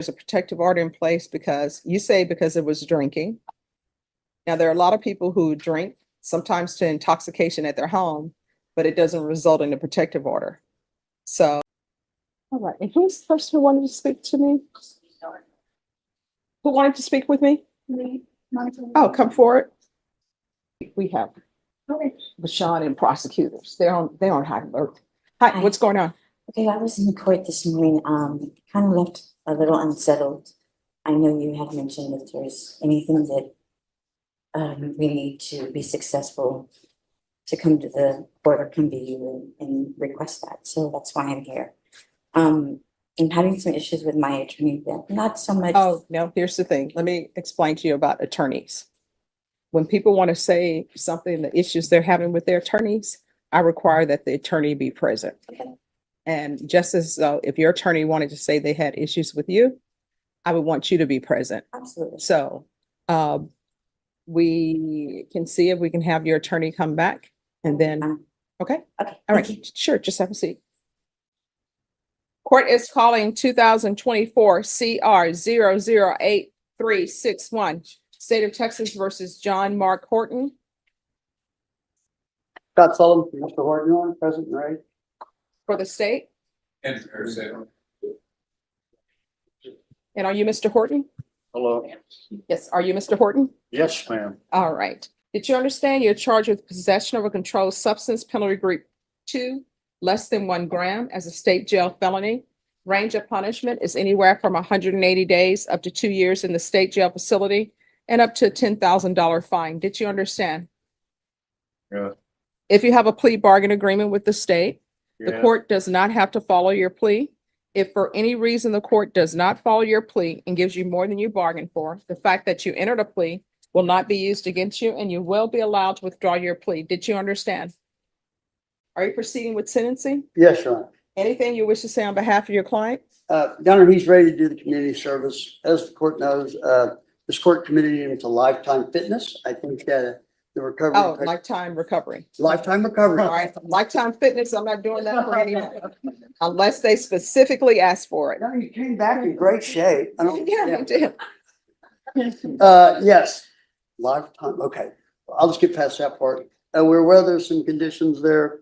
there's a protective order in place because you say because it was drinking. Now, there are a lot of people who drink, sometimes to intoxication at their home, but it doesn't result in a protective order. So, all right. And who's the person who wanted to speak to me? Who wanted to speak with me? Oh, come forward. We have Bashan and prosecutors. They're on high alert. Hi, Hi. what's going on? Okay, I was in court this morning, kind of left a little unsettled. I know you had mentioned if there's anything that we need to be successful to come to the court or come to you and request that. So that's why I'm here. I'm having some issues with my attorney, but not so much. Oh, no, here's the thing. Let me explain to you about attorneys. When people want to say something, the issues they're having with their attorneys, I require that the attorney be present. Okay. And just as if your attorney wanted to say they had issues with you, I would want you to be present. Absolutely. So we can see if we can have your attorney come back and then, okay? Okay. All right, thank you. sure, just have a seat. Court is calling 2024 CR 008-361, State of Texas versus John Mark Horton. Scott Sullivan, Mr. Horton, present, right? For the state. And And are you Mr. Horton? Hello. Yes, are you Mr. Horton? Yes, ma'am. All right. Did you understand you're charged with possession of a controlled substance, penalty group 2, less than 1 gram, as a state jail felony? Range of punishment is anywhere from 180 days up to 2 years in the state jail facility and up to a $10,000 fine. Did you understand? Yeah. If you have a plea bargain agreement with the state, the Yeah. court does not have to follow your plea. If for any reason the court does not follow your plea and gives you more than you bargained for, the fact that you entered a plea will not be used against you and you will be allowed to withdraw your plea. Did you understand? Are you proceeding with sentencing? Yes, Your Honor. Anything you wish to say on behalf of your client? Your Honor, he's ready to do the community service. As the court knows, this court committed him to lifetime fitness. I think that the recovery. Oh, lifetime recovery. Lifetime recovery. All right, lifetime fitness, I'm not doing that for anyone unless they specifically ask for it. No, you came back in great shape. I don't. Yeah, I did. Yes, lifetime, okay. I'll just get past that part. We're aware there's some conditions there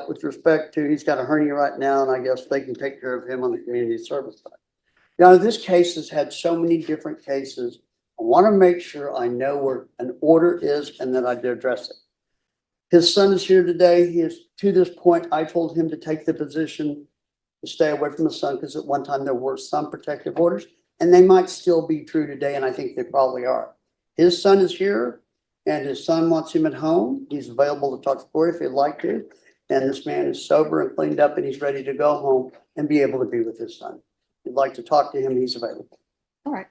with respect to, he's got a hernia right now, and I guess they can take care of him on the community service side. Now, this case has had so many different cases. I want to make sure I know where an order is and that I address it. His son is here today. He is, to this point, I told him to take the position to stay away from his son because at one time there were some protective orders. And they might still be true today, and I think they probably are. His son is here, and his son wants him at home. He's available to talk to Corey if he'd like to. And this man is sober and cleaned up, and he's ready to go home and be able to be with his son. If you'd like to talk to him, he's available. All right.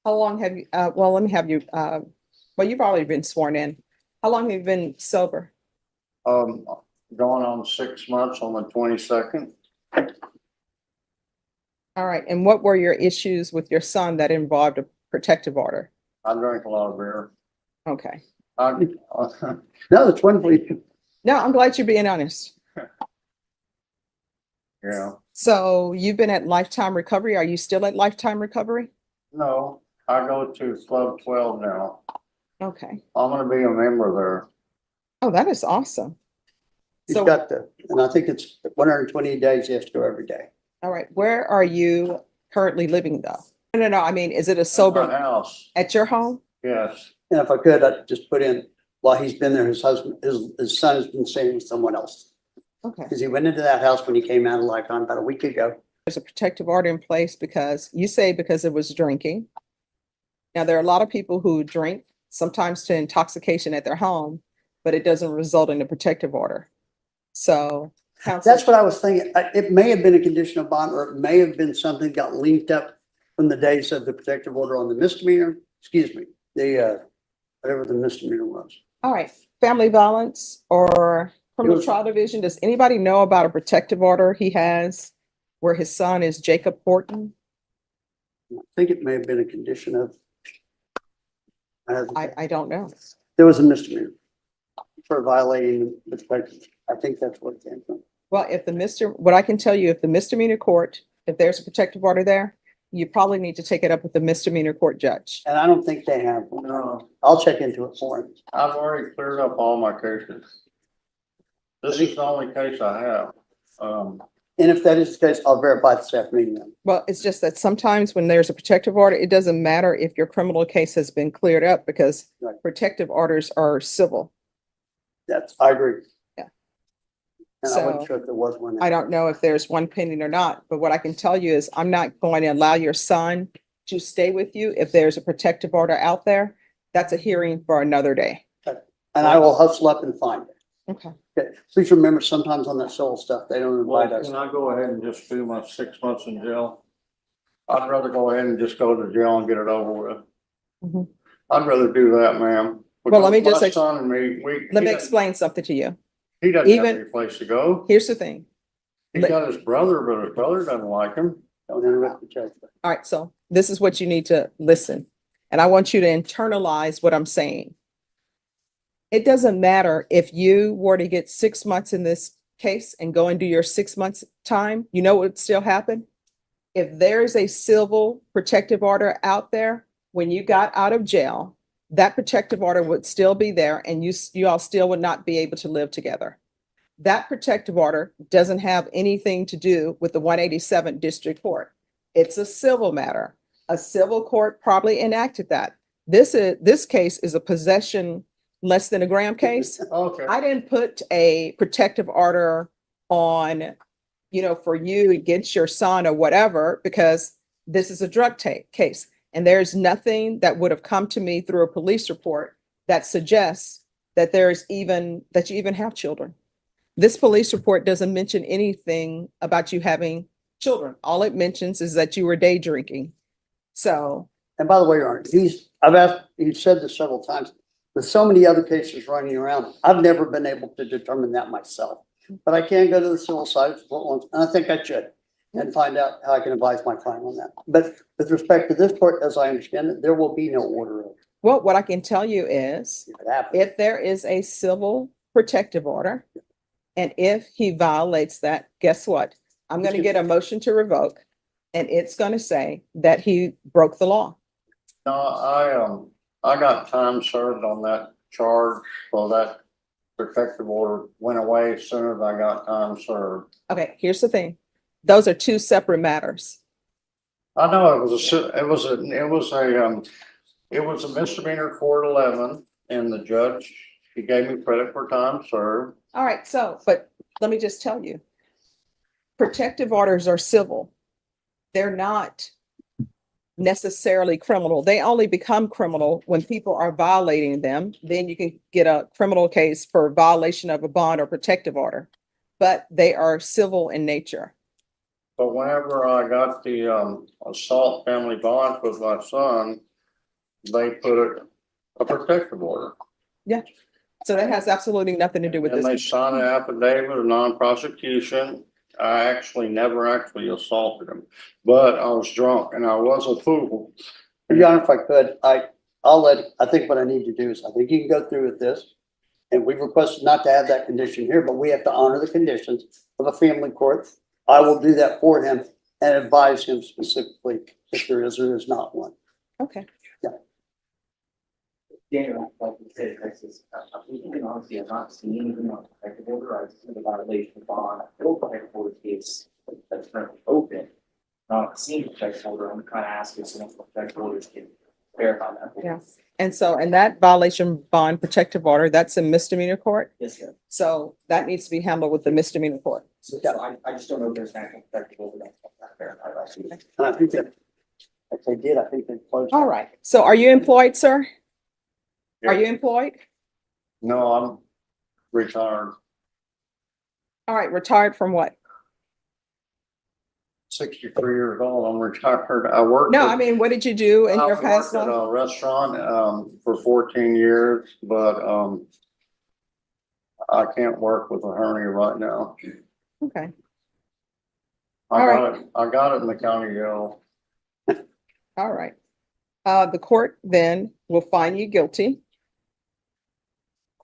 How long have you, well, let me have you, well, you've already been sworn in. How long have you been sober? Going on 6 months on the 22nd. All right. And what were your issues with your son that involved a protective order? I drank a lot of beer. Okay. No, it's wonderful. No, I'm glad you're being honest. Yeah, So you've been at Lifetime Recovery. Are you still at Lifetime Recovery? no, I go to Club 12 now. Okay. I'm gonna be a member there. Oh, that is awesome. He's So, got and I think it's 120 days he has to go every day. all right. Where are you currently living though? No. I mean, is it a My sober house, at your home? yes. And if I could, I'd just put in, while he's been there, his husband, his son has been staying with someone else. Okay. Because he went into that house when he came out of Lifetime about a week ago. There's a protective order in place because you say because it was drinking. Now, there are a lot of people who drink, sometimes to intoxication at their home, but it doesn't result in a protective order. So That's what I was thinking. It may have been a condition of bond, or it may have been something that got linked up from the days of the protective order on the misdemeanor, whatever the misdemeanor was. All right, family violence or criminal was- trial division. Does anybody know about a protective order he has where his son is Jacob Horton? I think it may have been a condition of. I don't know. There was a misdemeanor for violating the protective. I think that's what it came from. Well, what I can tell you, if the misdemeanor court, if there's a protective order there, you probably need to take it up with the misdemeanor court judge. And I don't think they have one. No, I'll check into it for him. I've already cleared up all my cases. This is the only case I have. And if that is the case, I'll verify this afternoon then. Well, it's just that sometimes when there's a protective order, it doesn't matter if your criminal case has been cleared up because Right. protective orders are civil. I agree. Yeah. And I wasn't So, sure if there was one. I don't know if there's one pending or not, but what I can tell you is I'm not going to allow your son to stay with you if there's a protective order out there. That's a hearing for another day. And I will hustle up and find it. Okay. Okay, please remember, sometimes on that civil stuff, they don't Well, invite us. can I go ahead and just do my 6 months in jail? I'd rather go ahead and just go to jail and get it over with. Mhm. I'd rather do that, ma'am. Well, let me Because just my ex- son and me, Let he me doesn't- explain something to you. He doesn't have even- any place to go. Here's the thing. He's got his brother, but his brother doesn't like him. Don't interrupt the judge. All right, so this is what you need to listen. And I want you to internalize what I'm saying. It doesn't matter if you were to get 6 months in this case and go and do your 6 months time, you know what would still happen? If there's a civil protective order out there, when you got out of jail, that protective order would still be there and you all still would not be able to live together. That protective order doesn't have anything to do with the 187th District Court. It's a civil matter. A civil court probably enacted that. This case is a possession less than a gram case. Okay. I didn't put a protective order on, for you against your son or whatever, because this is a drug case. And there's nothing that would have come to me through a police report that suggests that that you even have children. This police report doesn't mention anything about you having children. All it mentions is that you were day drinking. So, And by the way, Your Honor, you've said this several times, with so many other cases running around, I've never been able to determine that myself. But I can go to the civil side of court once, and I think I should, and find out how I can advise my client on that. But with respect to this court, as I understand it, there will be no order of well, what I can tell you is if it happens. if there is a civil protective order, and if he violates that, guess what? I'm going to get a motion to revoke, and it's going to say that he broke the law. No, I got time served on that charge, so that protective order went away as soon as I got time served. Okay, here's the thing. Those are two separate matters. I know it was a misdemeanor court 11, and the judge, he gave me credit for time served. All right, but let me just tell you, protective orders are civil. They're not necessarily criminal. They only become criminal when people are violating them. Then you can get a criminal case for violation of a bond or protective order, but they are civil in nature. But whenever I got the assault family bond with my son, they put a protective order. So that has absolutely nothing to do with And they this. signed an affidavit of non-prosecution. I never actually assaulted him, but I was drunk and I was a fool. Your Honor, if I could, I think what I need to do is, I think you can go through with this. And we've requested not to have that condition here, but we have to honor the conditions of a family court. I will do that for him and advise him specifically if there is or is not one. Okay. Daniel, like you said, this is, and honestly, I'm not seeing anything on the protective order. I just see the violation of bond. I feel protective order case that's currently open. Not seeing protective order. I'm kind of asking some protective orders can verify that. Yes. And that violation bond protective order, that's a misdemeanor court. Yes, sir. So that needs to be handled with the misdemeanor court. So I just don't know if there's an actual protective order that's not verified. Right? And I think that, if they did, I think they closed. All right. So are you employed, sir? Are you employed? No, I'm retired, All right. Retired from what? 63 years old. I'm retired. I worked. No, I mean, what did you do in your past I worked at life? a restaurant for 14 years, but I can't work with a hernia right now. Okay. I All got it in the county jail. All right. The court then will find you guilty.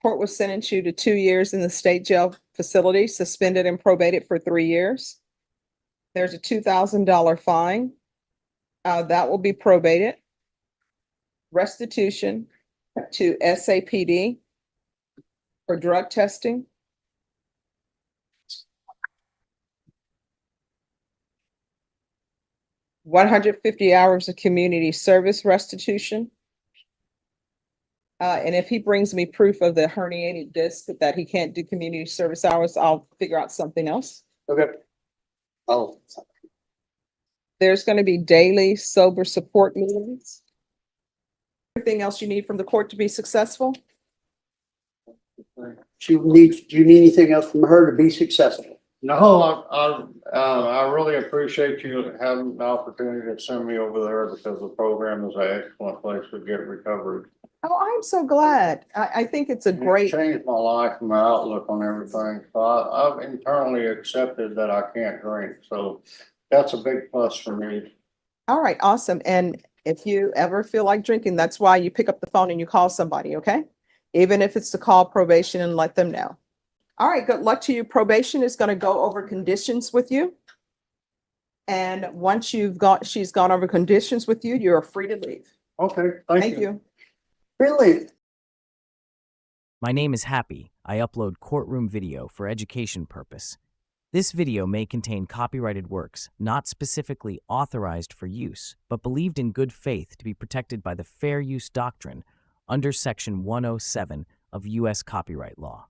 Court will sentence you to 2 years in the state jail facility, suspended and probated for 3 years. There's a $2,000 fine. That will be probated. Restitution to SAPD for drug testing. $150 of community service restitution. And if he brings me proof of the herniated disc that he can't do community service hours, I'll figure out something else. Okay. Oh, There's going to be daily sober support meetings. Everything else you need from the court to be successful? do you need anything else from her to be successful? No, I really appreciate you having the opportunity to send me over there because the program is an excellent place to get recovery. Oh, I'm so glad. I think it's a It great, changed my life and my outlook on everything. So I've internally accepted that I can't drink. So that's a big plus for me. all right, awesome. And if you ever feel like drinking, that's why you pick up the phone and you call somebody, okay? Even if it's to call probation and let them know. All right, good luck to you. Probation is going to go over conditions with you. And once she's gone over conditions with you, you're free to leave. Okay, Thank you. Really? My name is Happy. I upload courtroom video for education purpose. This video may contain copyrighted works not specifically authorized for use, but believed in good faith to be protected by the fair use doctrine under Section 107 of U.S. copyright law.